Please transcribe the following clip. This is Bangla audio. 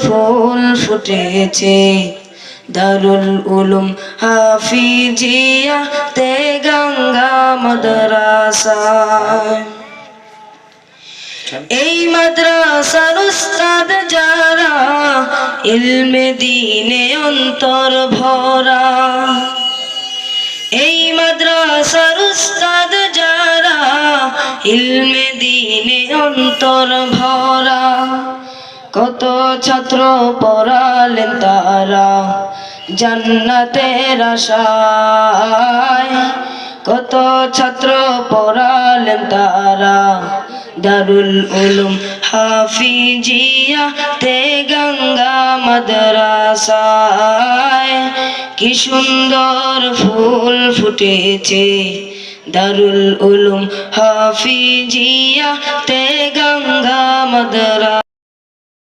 ফুল ফুটেছে দারুল উলুম হাফিজিয়া তে গঙ্গা মাদ্রাসায়। এই মাদ্রাসার উস্তাদ যারা ইলমে দ্বীনে অন্তর ভরা, এই মাদ্রাসার উস্তাদ যারা ইলমে দ্বীনে অন্তর ভরা, কত ছাত্র পড়ালেন তারা জান্নাতের আশায়, কত ছাত্র পড়ালেন তারা দারুল উলুম হাফিজিয়া তে গঙ্গা মাদ্রাসায়। কি সুন্দর ফুল ফুটেছে দারুল উলুম হাফিজিয়া তে গঙ্গা মাদ্রাসায়।